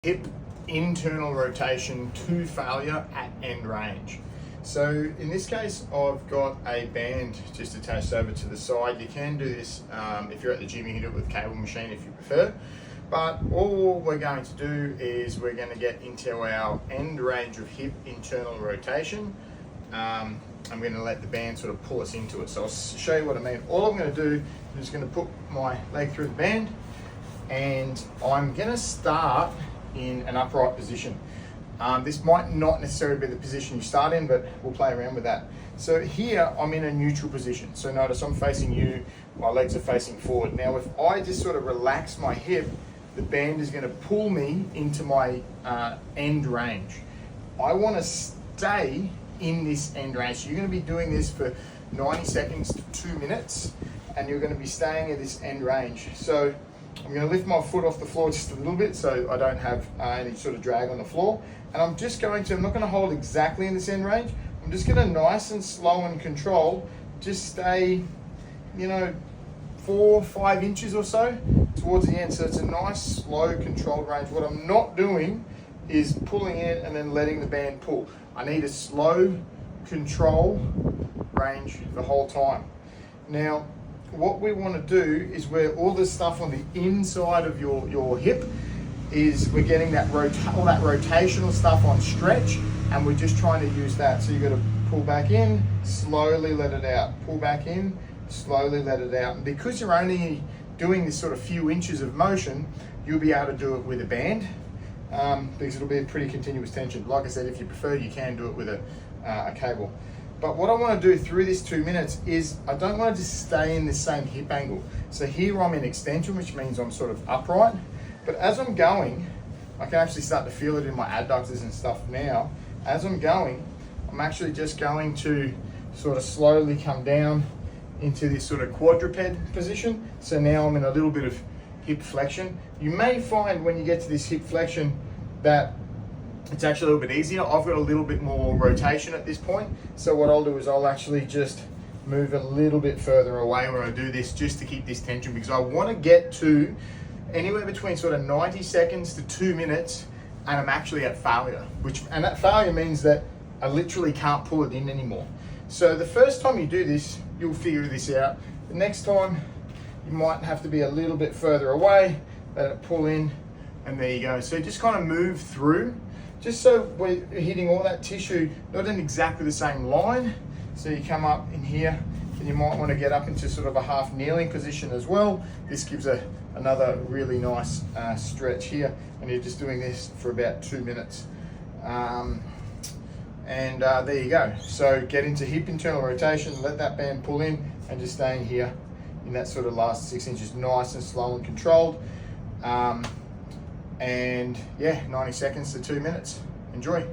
hip internal rotation to failure at end range. So in this case, I've got a band just attached over to the side. You can do this if you're at the gym, you can do it with cable machine if you prefer. But all we're going to do is we're going to get into our end range of hip internal rotation. I'm going to let the band sort of pull us into it. So I'll show you what I mean. All I'm going to do is just going to put my leg through the band, and I'm going to start in an upright position. This might not necessarily be the position you start in, but we'll play around with that. So here I'm in a neutral position. So notice I'm facing you, my legs are facing forward. Now if I just sort of relax my hip, the band is going to pull me into my end range. I want to stay in this end range. So you're going to be doing this for 90 seconds to 2 minutes, and you're going to be staying at this end range. So I'm going to lift my foot off the floor just a little bit so I don't have any sort of drag on the floor. And I'm not going to hold exactly in this end range. I'm just going to nice and slow and controlled, just stay, 4 or 5 inches or so towards the end. So it's a nice, slow, controlled range. What I'm not doing is pulling in and then letting the band pull. I need a slow, control range the whole time. Now, what we want to do is where all this stuff on the inside of your hip is we're getting all that rotational stuff on stretch, and we're just trying to use that. So you've got to pull back in, slowly let it out, pull back in, slowly let it out. And because you're only doing this sort of few inches of motion, you'll be able to do it with a band because it'll be a pretty continuous tension. Like I said, if you prefer, you can do it with a cable. But what I want to do through this 2 minutes is I don't want to just stay in the same hip angle. So here I'm in extension, which means I'm sort of upright. But as I'm going, I can actually start to feel it in my adductors and stuff now. As I'm going, I'm actually just going to sort of slowly come down into this sort of quadruped position. So now I'm in a little bit of hip flexion. You may find when you get to this hip flexion that it's actually a little bit easier. I've got a little bit more rotation at this point. So what I'll do is I'll actually just move a little bit further away when I do this, just to keep this tension, because I want to get to anywhere between sort of 90 seconds to 2 minutes, and I'm actually at failure, and that failure means that I literally can't pull it in anymore. So the first time you do this, you'll figure this out. The next time you might have to be a little bit further away, let it pull in, and there you go. So just kind of move through, just so we're hitting all that tissue, not in exactly the same line. So you come up in here, and you might want to get up into sort of a half kneeling position as well. This gives another really nice stretch here, and you're just doing this for about 2 minutes. There you go. So get into hip internal rotation, let that band pull in, and just staying here in that sort of last 6 inches, nice and slow and controlled. 90 seconds to 2 minutes. Enjoy.